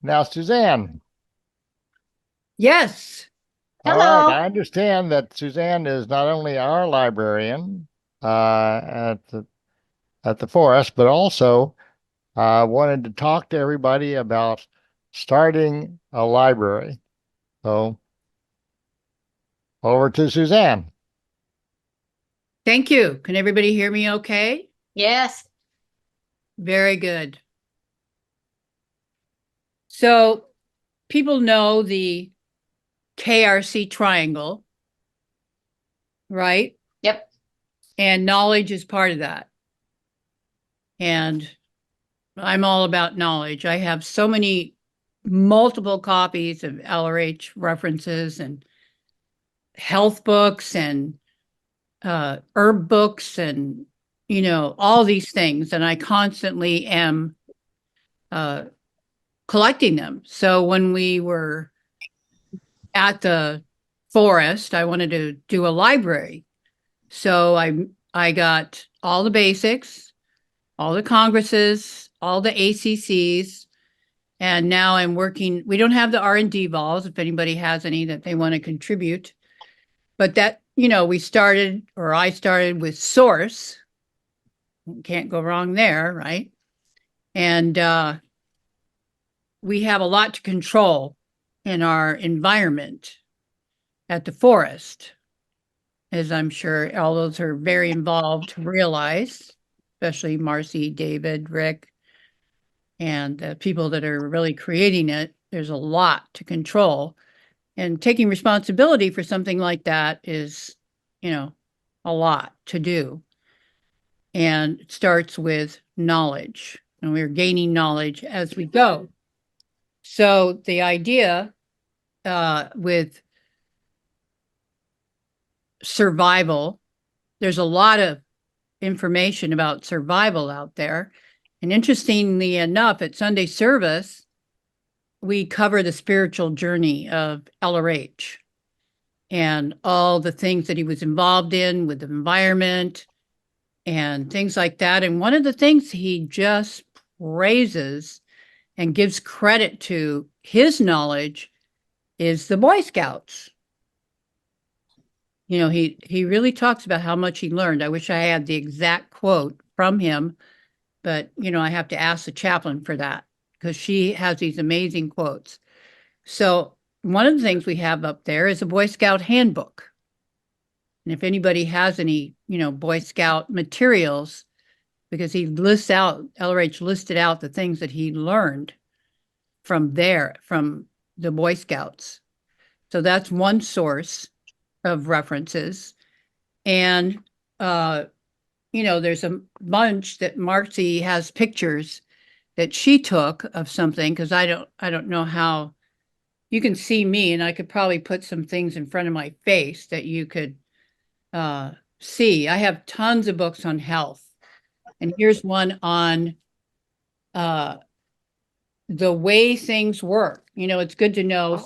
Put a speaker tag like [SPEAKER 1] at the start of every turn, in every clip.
[SPEAKER 1] Now, Suzanne.
[SPEAKER 2] Yes.
[SPEAKER 1] All right.
[SPEAKER 3] Hello.
[SPEAKER 1] I understand that Suzanne is not only our librarian at the forest, but also wanted to talk to everybody about starting a library. So over to Suzanne.
[SPEAKER 2] Thank you. Can everybody hear me okay?
[SPEAKER 3] Yes.
[SPEAKER 2] Very good. So people know the KRC triangle, right?
[SPEAKER 3] Yep.
[SPEAKER 2] And knowledge is part of that. And I'm all about knowledge. I have so many multiple copies of LRH references and health books and herb books and all these things. And I constantly am uh, collecting them. So when we were at the forest, I wanted to do a library. So I got all the basics, all the congresses, all the ACCs, and now I'm working. We don't have the R&D vols if anybody has any that they want to contribute. But that, we started, or I started with Source. Can't go wrong there, right? And we have a lot to control in our environment at the forest, as I'm sure all those are very involved realize, especially Marcy, David, Rick, and the people that are really creating it. There's a lot to control. And taking responsibility for something like that is, a lot to do. And it starts with knowledge. And we're gaining knowledge as we go. So the idea with survival, there's a lot of information about survival out there. And interestingly enough, at Sunday service, we cover the spiritual journey of LRH and all the things that he was involved in with the environment and things like that. And one of the things he just praises and gives credit to his knowledge is the Boy Scouts. He really talks about how much he learned. I wish I had the exact quote from him, but I have to ask the chaplain for that because she has these amazing quotes. So one of the things we have up there is a Boy Scout handbook. And if anybody has any, Boy Scout materials, because he lists out, LRH listed out the things that he learned from the Boy Scouts. So that's one source of references. And, there's a bunch that Marcy has pictures that she took of something because I don't know how you can see me, and I could probably put some things in front of my face that you could see. I have tons of books on health, and here's one on uh, the way things work. It's good to know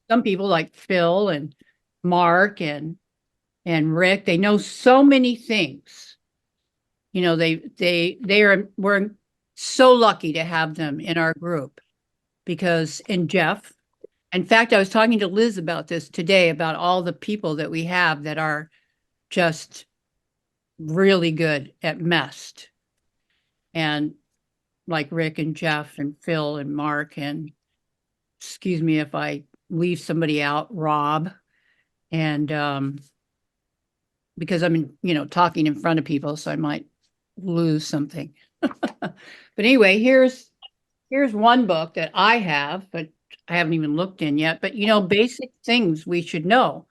[SPEAKER 2] some people like Phil and Mark and Rick. They know so many things. We're so lucky to have them in our group and Jeff. In fact, I was talking to Liz about this today, about all the people that we have that are just really good at MEST. And like Rick and Jeff and Phil and Mark, and excuse me if I leave somebody out, Rob. And because I'm, talking in front of people, so I might lose something. But anyway, here's one book that I have, but I haven't even looked in yet. But basic things we should know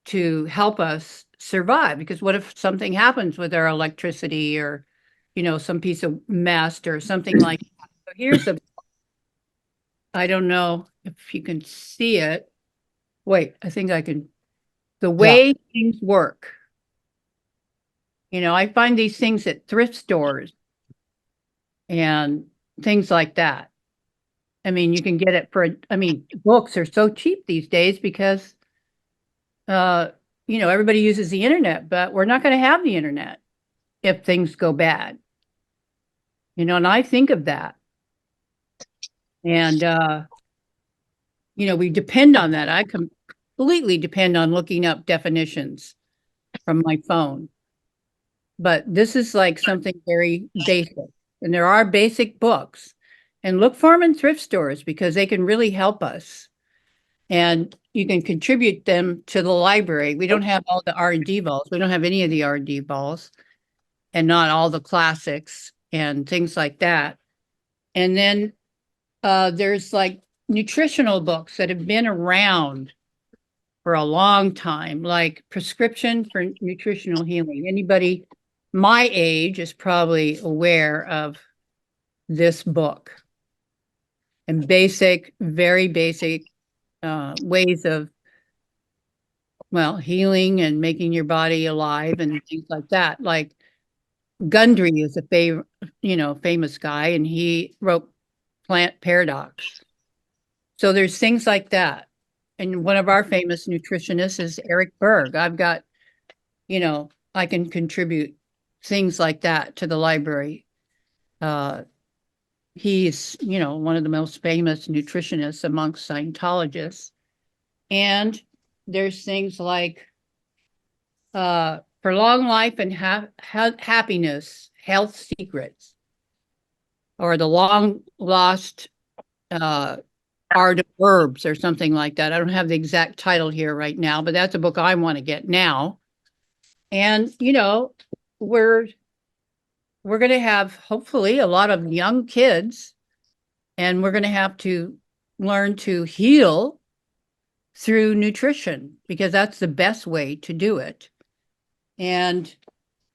[SPEAKER 2] to help us survive. Because what if something happens with our electricity or, some piece of mess or something like that? So I don't know if you can see it. Wait, I think I can. The
[SPEAKER 1] Yeah.
[SPEAKER 2] way things work. I find these things at thrift stores and things like that. I mean, you can get it books are so cheap these days because, uh, everybody uses the internet, but we're not going to have the internet if things go bad. And I think of that. And, we depend on that. I completely depend on looking up definitions from my phone. But this is like something very basic. And there are basic books. And look for them in thrift stores because they can really help us. And you can contribute them to the library. We don't have all the R&D balls. We don't have any of the R&D balls and not all the classics and things like that. And then there's like nutritional books that have been around for a long time, like Prescription for Nutritional Healing. Anybody my age is probably aware of this book. And very basic ways of, healing and making your body alive and things like that. Like Gundry is a famous guy, and he wrote Plant Paradox. So there's things like that. And one of our famous nutritionists is Eric Berg. I've got, I can contribute things like that to the library. He's, one of the most famous nutritionists amongst Scientologists. And there's things like For Long Life and Happiness, Health Secrets, or The Long Lost Art of Herbs or something like that. I don't have the exact title here right now, but that's a book I want to get now. And, we're going to have hopefully a lot of young kids, and we're going to have to learn to heal through nutrition because that's the best way to do it. And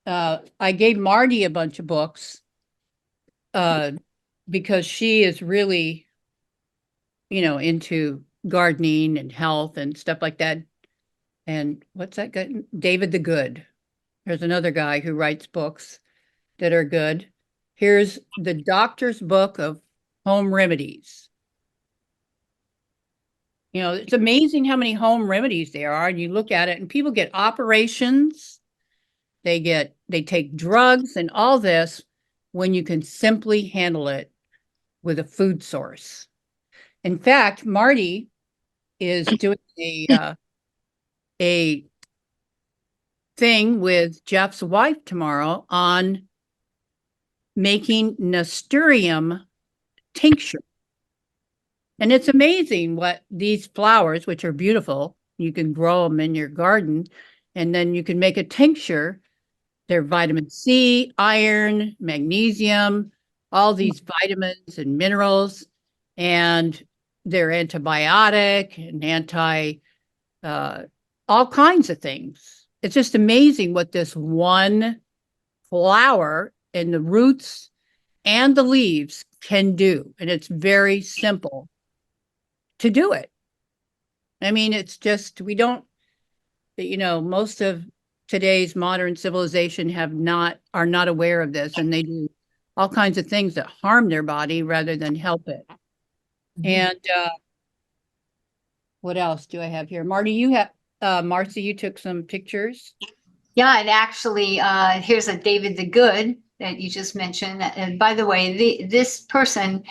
[SPEAKER 2] I gave Marty a bunch of books because she is really, into gardening and health and stuff like that. And what's that guy? David the Good. There's another guy who writes books that are good. Here's the Doctor's Book of Home Remedies. It's amazing how many home remedies there are. And you look at it and people get operations, they take drugs and all this when you can simply handle it with a food source. In fact, Marty is doing a thing with Jeff's wife tomorrow on making nasturtium tincture. And it's amazing what these flowers, which are beautiful, you can grow them in your garden, and then you can make a tincture. They're vitamin C, iron, magnesium, all these vitamins and minerals, and they're antibiotic and all kinds of things. It's just amazing what this one flower and the roots and the leaves can do. And it's very simple to do it. I mean, it's just, most of today's modern civilization are not aware of this, and they do all kinds of things that harm their body rather than help it. Mm-hmm. And what else do I have here? Marty, Marcy, you took some pictures.
[SPEAKER 3] Yeah, and actually, here's a David the Good that you just mentioned. And by the way, this person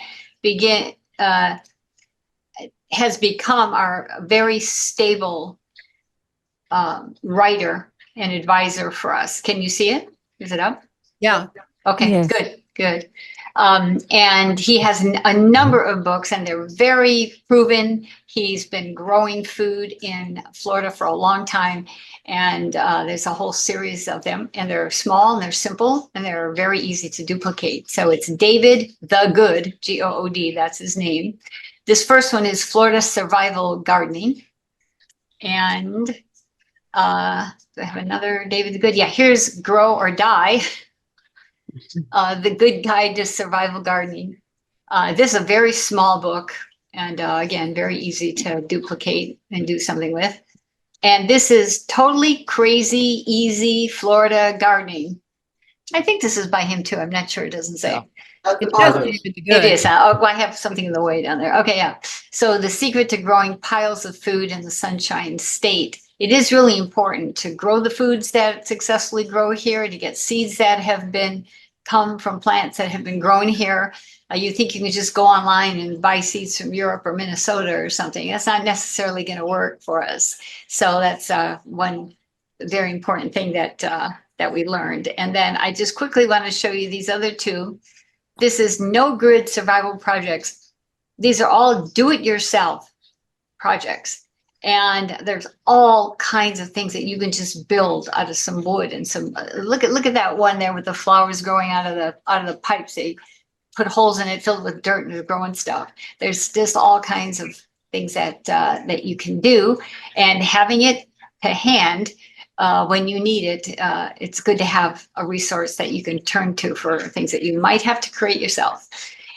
[SPEAKER 3] has become our very stable writer and advisor for us. Can you see it? Is it up?
[SPEAKER 2] Yeah.
[SPEAKER 3] Okay, yes. Good. And he has a number of books, and they're very proven. He's been growing food in Florida for a long time, and there's a whole series of them, and they're small and they're simple and they're very easy to duplicate. So it's David the Good, Good, that's his name. This first one is Florida Survival Gardening. And do I have another David the Good? Yeah, here's Grow or Die. The Good Guide to Survival Gardening. This is a very small book, and again, very easy to duplicate and do something with. And this is Totally Crazy Easy Florida Gardening. I think this is by him too. I'm not sure. It doesn't say.
[SPEAKER 2] Yeah.
[SPEAKER 3] It is. Oh, I have something in the way down there. Okay, yeah. So the secret to growing piles of food in the Sunshine State. It is really important to grow the foods that successfully grow here, to get seeds that have come from plants that have been grown here. You think you can just go online and buy seeds from Europe or Minnesota or something. That's not necessarily going to work for us. So that's one very important thing that we learned. And then I just quickly want to show you these other two. This is No Grid Survival Projects. These are all do-it-yourself projects. And there's all kinds of things that you can just build out of some wood and some, look at that one there with the flowers growing out of the pipes. They put holes in it filled with dirt and they're growing stuff. There's just all kinds of things that you can do, and having it to hand when you need it, it's good to have a resource that you can turn to for things that you might have to create yourself.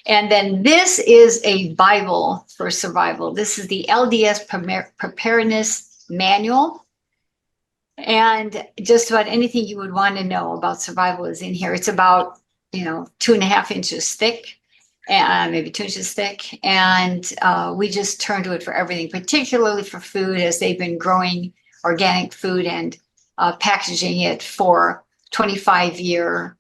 [SPEAKER 3] And then this is a Bible for survival. This is the LDS Preparedness Manual. And just about anything you would want to know about survival is in here. It's about, 2.5 inches thick, and maybe 2 inches thick. And we just turn to it for everything, particularly for food, as they've been growing organic food and packaging it for 25-year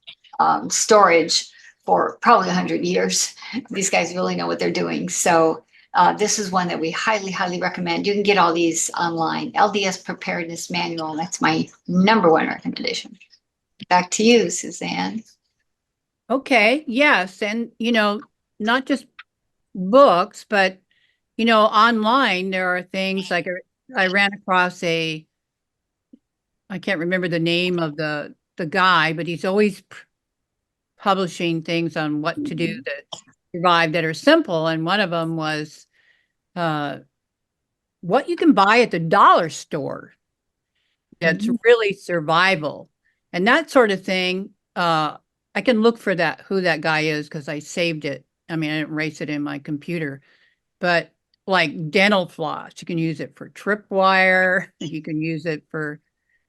[SPEAKER 3] storage for probably 100 years. These guys really know what they're doing. So this is one that we highly, highly recommend. You can get all these online. LDS Preparedness Manual. That's my #1 recommendation. Back to you, Suzanne.
[SPEAKER 2] Okay, yes, and not just books, but online there are things like I ran across I can't remember the name of the guy, but he's always publishing things on what to do to survive that are simple, and one of them was what you can buy at the dollar store that's really survival, and that sort of thing. I can look for who that guy is, because I saved it. I mean, I didn't erase it in my computer, but like dental floss, you can use it for tripwire. You can use it for,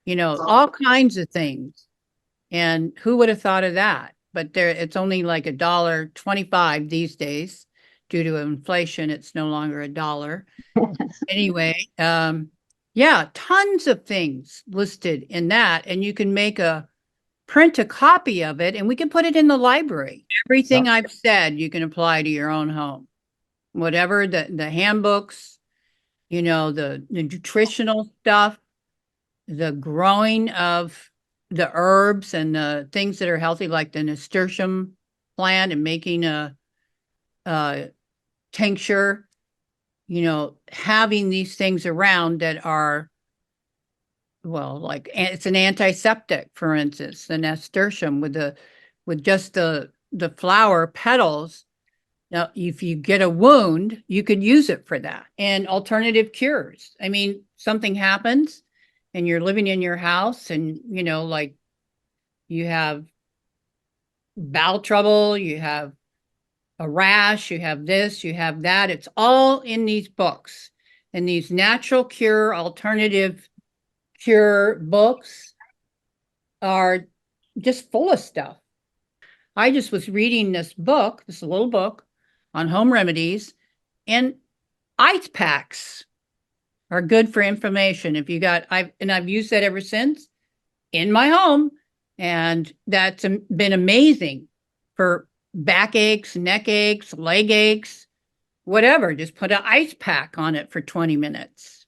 [SPEAKER 2] all kinds of things. And who would have thought of that? But it's only like $1.25 these days. Due to inflation, it's no longer $1. Anyway, yeah, tons of things listed in that, and you can print a copy of it, and we can put it in the library. Everything I've said, you can apply to your own home. Whatever the handbooks, the nutritional stuff, the growing of the herbs and the things that are healthy, like the nasturtium plant, and making a tincture, having these things around that are, well, like it's an antiseptic, for instance, the nasturtium with just the flower petals. Now, if you get a wound, you could use it for that. And alternative cures. I mean, something happens and you're living in your house, and like you have bowel trouble, you have a rash, you have this, you have that. It's all in these books, and these natural cure, alternative cure books are just full of stuff. I just was reading this little book on home remedies, and ice packs are good for inflammation. I've used that ever since in my home, and that's been amazing for backaches, neck aches, leg aches, whatever. Just put an ice pack on it for 20 minutes.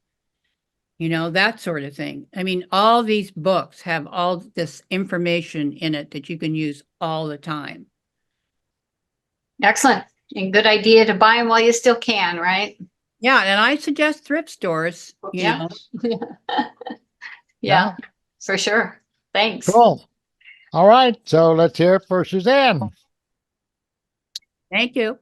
[SPEAKER 2] That sort of thing. I mean, all these books have all this information in it that you can use all the time.
[SPEAKER 3] Excellent. And good idea to buy them while you still can, right?
[SPEAKER 2] Yeah, and I suggest thrift stores.
[SPEAKER 3] Yeah. Yeah, for sure. Thanks.
[SPEAKER 1] Cool. All right. So let's hear it for Suzanne.
[SPEAKER 2] Thank you.